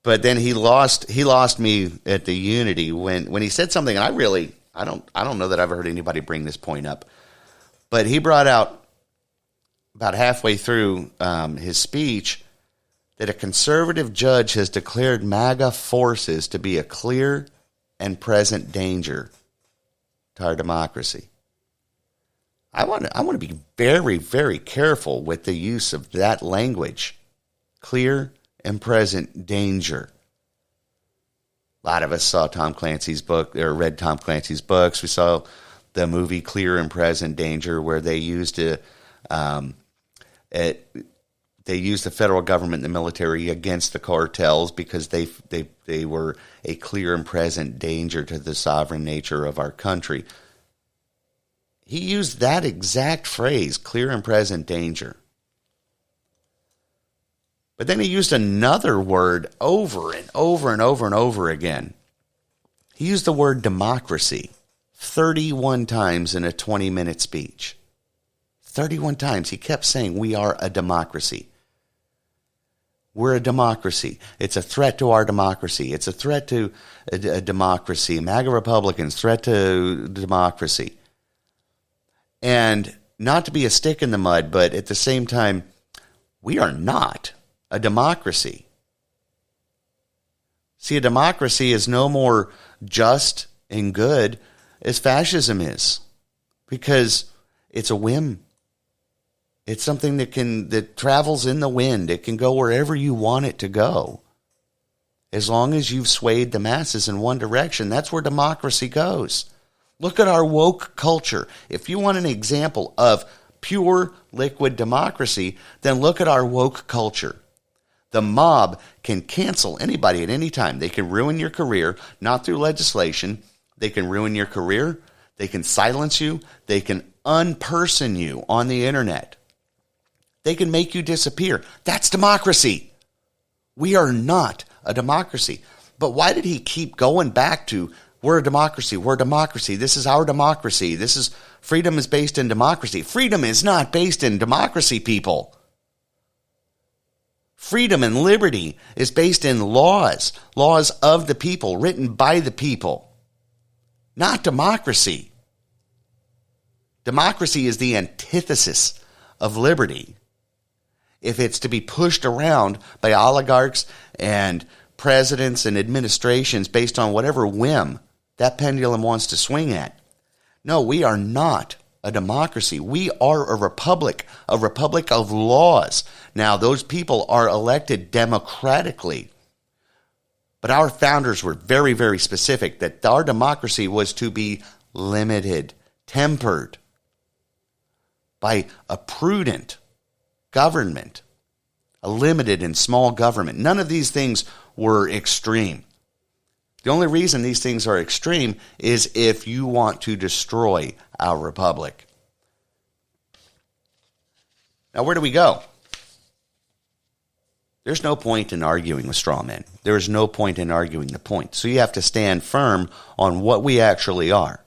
But then he lost me at the unity when he said something, and I don't know that I've heard anybody bring this point up. But he brought out about halfway through his speech that a conservative judge has declared MAGA forces to be a clear and present danger to our democracy. I want to be very, very careful with the use of that language. Clear and present danger. A lot of us saw Tom Clancy's book, or read Tom Clancy's books. We saw the movie Clear and Present Danger, where they used the federal government and the military against the cartels because they were a clear and present danger to the sovereign nature of our country. He used that exact phrase, clear and present danger. But then he used another word over and over and over and over again. He used the word democracy 31 times in a 20-minute speech. 31 times he kept saying, we are a democracy. We're a democracy. It's a threat to our democracy. It's a threat to a democracy. MAGA Republicans, threat to democracy. And not to be a stick in the mud, but at the same time, we are not a democracy. See, a democracy is no more just and good as fascism is, because it's a whim. It's something that travels in the wind. It can go wherever you want it to go. As long as you've swayed the masses in one direction, that's where democracy goes. Look at our woke culture. If you want an example of pure liquid democracy, then look at our woke culture. The mob can cancel anybody at any time. They can ruin your career, not through legislation. They can ruin your career. They can silence you. They can unperson you on the internet. They can make you disappear. That's democracy. We are not a democracy. But why did he keep going back to, we're a democracy, we're a democracy, this is our democracy, freedom is based in democracy. Freedom is not based in democracy, people. Freedom and liberty is based in laws of the people, written by the people, not democracy. Democracy is the antithesis of liberty. If it's to be pushed around by oligarchs and presidents and administrations based on whatever whim that pendulum wants to swing at. No, we are not a democracy. We are a republic of laws. Now, those people are elected democratically. But our founders were very, very specific that our democracy was to be limited, tempered by a prudent government, a limited and small government. None of these things were extreme. The only reason these things are extreme is if you want to destroy our republic. Now, where do we go? There's no point in arguing with straw men. There is no point in arguing the point. So you have to stand firm on what we actually are.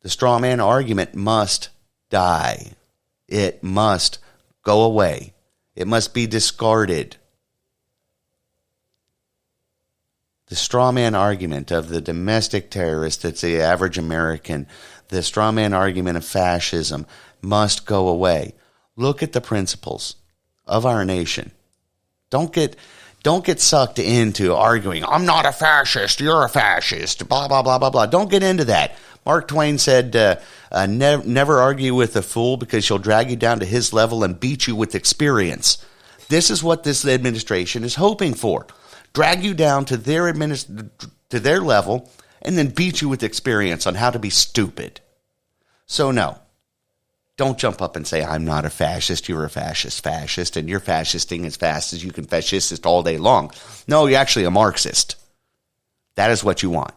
The straw man argument must die. It must go away. It must be discarded. The straw man argument of the domestic terrorist that's the average American, the straw man argument of fascism must go away. Look at the principles of our nation. Don't get sucked into arguing, I'm not a fascist, you're a fascist, blah, blah, blah, blah, blah. Don't get into that. Mark Twain said, never argue with a fool because she'll drag you down to his level and beat you with experience. This is what this administration is hoping for. Drag you down to their level and then beat you with experience on how to be stupid. So no, don't jump up and say, I'm not a fascist, you're a fascist, and you're fascisting as fast as you can fascist all day long. No, you're actually a Marxist. That is what you want.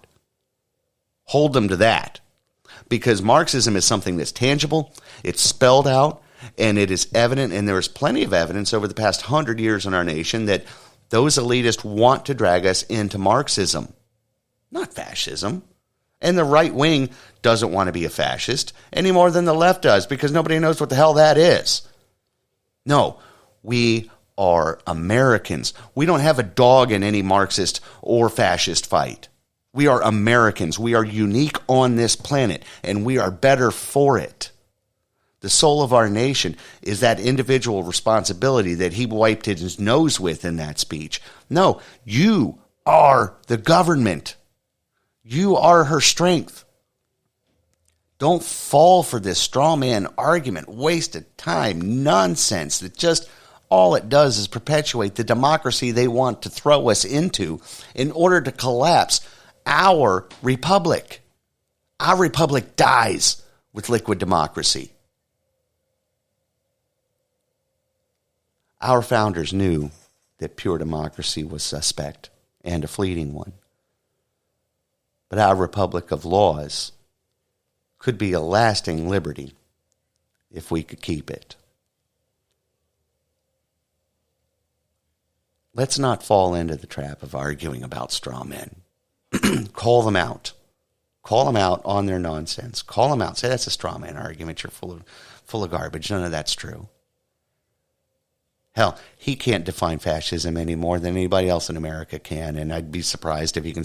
Hold them to that. Because Marxism is something that's tangible, it's spelled out, and it is evident, and there is plenty of evidence over the past 100 years in our nation that those elitists want to drag us into Marxism, not fascism. And the right wing doesn't want to be a fascist any more than the left does because nobody knows what the hell that is. No, we are Americans. We don't have a dog in any Marxist or fascist fight. We are Americans. We are unique on this planet, and we are better for it. The soul of our nation is that individual responsibility that he wiped his nose with in that speech. No, you are the government. You are her strength. Don't fall for this straw man argument, wasted time, nonsense that just all it does is perpetuate the democracy they want to throw us into in order to collapse our republic. Our republic dies with liquid democracy. Our founders knew that pure democracy was suspect and a fleeting one. But our republic of laws could be a lasting liberty if we could keep it. Let's not fall into the trap of arguing about straw men. Call them out. Call them out on their nonsense. Call them out. Say that's a straw man argument. You're full of garbage. None of that's true. Hell, he can't define fascism any more than anybody else in America can, and I'd be surprised if he can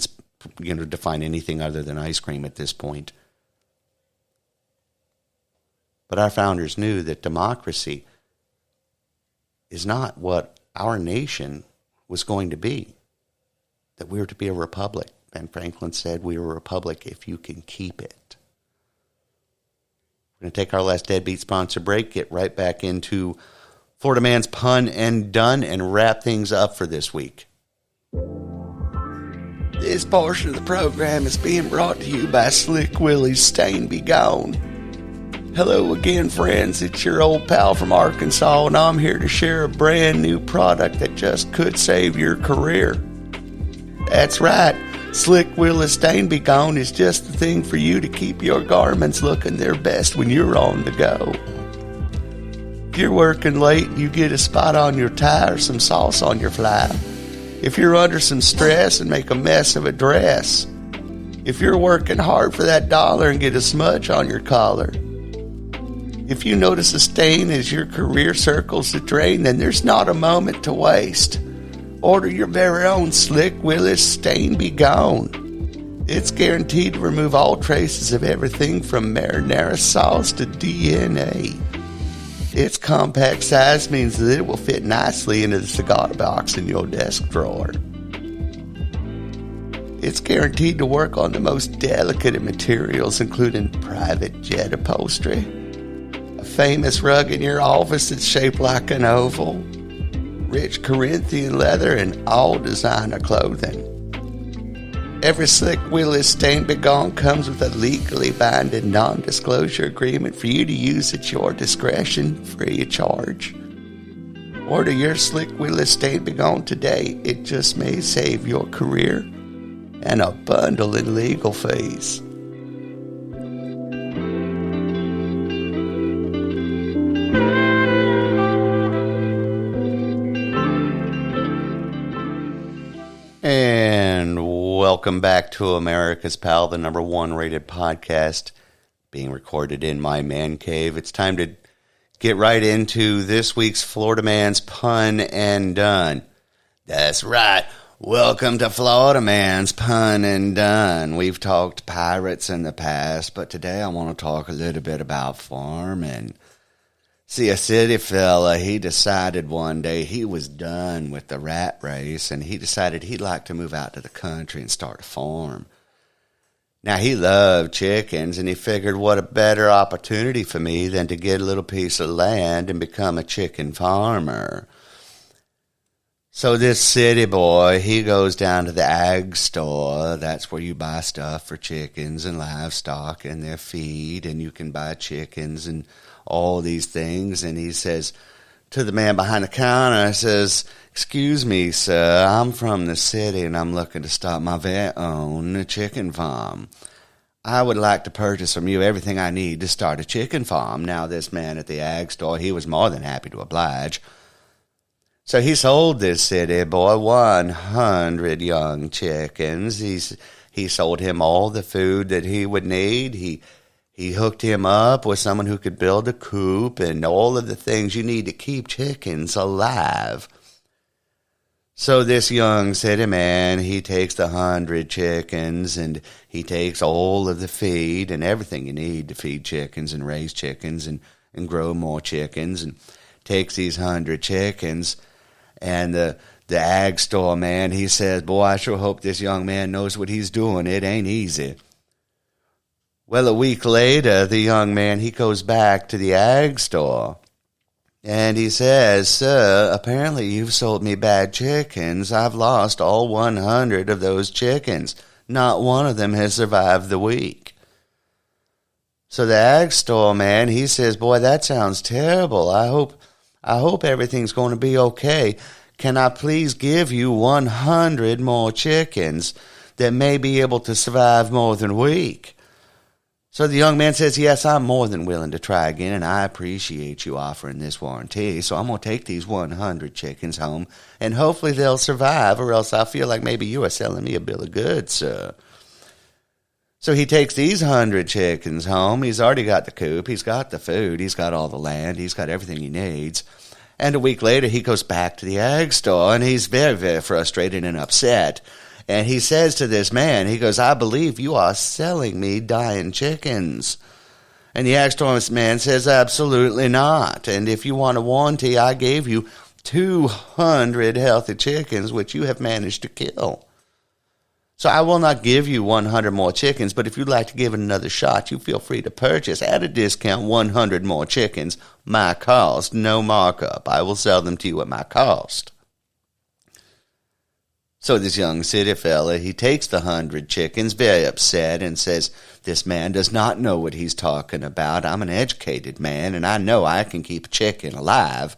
define anything other than ice cream at this point. But our founders knew that democracy is not what our nation was going to be, that we were to be a republic. Ben Franklin said we were a republic if you can keep it. We're going to take our last deadbeat sponsor break, get right back into Florida Man's Pun and Done, and wrap things up for this week. This portion of the program is being brought to you by Slick Willie's Stain Be Gone. Hello again, friends. It's your old pal from Arkansas, and I'm here to share a brand new product that just could save your career. That's right. Slick Willie's Stain Be Gone is just the thing for you to keep your garments looking their best when you're on the go. If you're working late, you get a spot on your tie or some sauce on your fly. If you're under some stress and make a mess of a dress. If you're working hard for that dollar and get a smudge on your collar. If you notice a stain as your career circles the drain, then there's not a moment to waste. Order your very own Slick Willie's Stain Be Gone. It's guaranteed to remove all traces of everything from marinara sauce to DNA. Its compact size means that it will fit nicely into the cigar box in your desk drawer. It's guaranteed to work on the most delicate of materials, including private jet upholstery, a famous rug in your office that's shaped like an oval, rich Corinthian leather, and all designer clothing. Every Slick Willie's Stain Be Gone comes with a legally binding non-disclosure agreement for you to use at your discretion, free of charge. Order your Slick Willie's Stain Be Gone today. It just may save your career and a bundle in legal fees. welcome back to America's Pal, the number one rated podcast being recorded in my man cave. It's time to get right into this week's Florida Man's Pun and Done. That's right. Welcome to Florida Man's Pun and Done. We've talked pirates in the past, but today I want to talk a little bit about farming. See, a city fella, he decided one day he was done with the rat race, and he decided he'd like to move out to the country and start a farm. Now, he loved chickens, and he figured what a better opportunity for me than to get a little piece of land and become a chicken farmer. So this city boy, he goes down to the ag store. That's where you buy stuff for chickens and livestock and their feed, and you can buy chickens and all these things. And he says to the man behind the counter, he says, "Excuse me, sir, I'm from the city and I'm looking to start my very own chicken farm. I would like to purchase from you everything I need to start a chicken farm." Now, this man at the ag store, he was more than happy to oblige. So he sold this city boy 100 young chickens. He sold him all the food that he would need. He hooked him up with someone who could build a coop and all of the things you need to keep chickens alive. So this young city man, he takes the 100 chickens and he takes all of the feed and everything you need to feed chickens and raise chickens and grow more chickens, and takes these 100 chickens. And the ag store man, he says, "Boy, I sure hope this young man knows what he's doing. It ain't easy." Well, a week later, the young man, he goes back to the ag store, and he says, "Sir, apparently you've sold me bad chickens. I've lost all 100 of those chickens. Not one of them has survived the week." So the ag store man, he says, "Boy, that sounds terrible. I hope everything's going to be okay. Can I please give you 100 more chickens that may be able to survive more than a week?" So the young man says, "Yes, I'm more than willing to try again, and I appreciate you offering this warranty. So I'm going to take these 100 chickens home, and hopefully they'll survive, or else I feel like maybe you are selling me a bill of goods, sir." So he takes these 100 chickens home. He's already got the coop. He's got the food. He's got all the land. He's got everything he needs. And a week later, he goes back to the ag store, and he's very, very frustrated and upset. And he says to this man, he goes, "I believe you are selling me dying chickens." And the ag store man says, "Absolutely not. And if you want a warranty, I gave you 200 healthy chickens, which you have managed to kill. So I will not give you 100 more chickens, but if you'd like to give it another shot, you feel free to purchase at a discount 100 more chickens, my cost, no markup. I will sell them to you at my cost." So this young city fella, he takes the 100 chickens, very upset, and says, "This man does not know what he's talking about. I'm an educated man, and I know I can keep a chicken alive."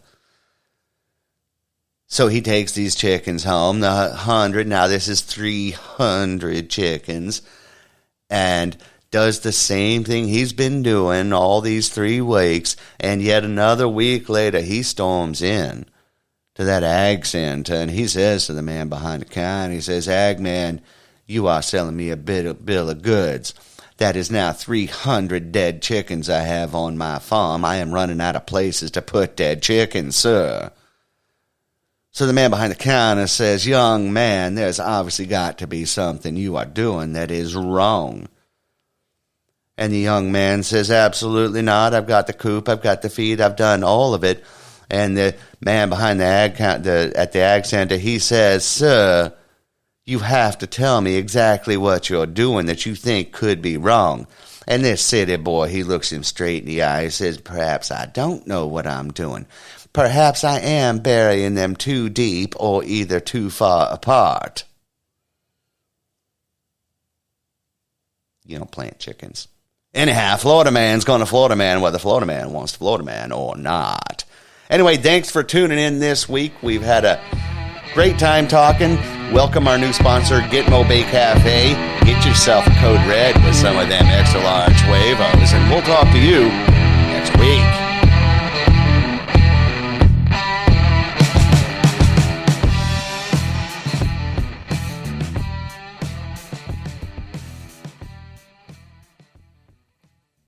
So he takes these chickens home, the 100, now this is 300 chickens, and does the same thing he's been doing all these 3 weeks, and yet another week later he storms in to that ag center, and he says to the man behind the counter, he says, "Ag man, you are selling me a bill of goods. That is now 300 dead chickens I have on my farm. I am running out of places to put dead chickens, sir." So the man behind the counter says, "Young man, there's obviously got to be something you are doing that is wrong." And the young man says, "Absolutely not. I've got the coop, I've got the feed, I've done all of it." And the man behind the at the ag center, he says, "Sir, you have to tell me exactly what you're doing that you think could be wrong." And this city boy, he looks him straight in the eye. He says, "Perhaps I don't know what I'm doing. Perhaps I am burying them too deep or either too far apart." You know, plant chickens. Anyhow, Florida man's going to Florida man whether Florida man wants to Florida man or not. Anyway, thanks for tuning in this week. We've had a great time talking. Welcome our new sponsor, Gitmo Bay Cafe. Get yourself a Code Red with some of them extra large huevos, and we'll talk to you next week.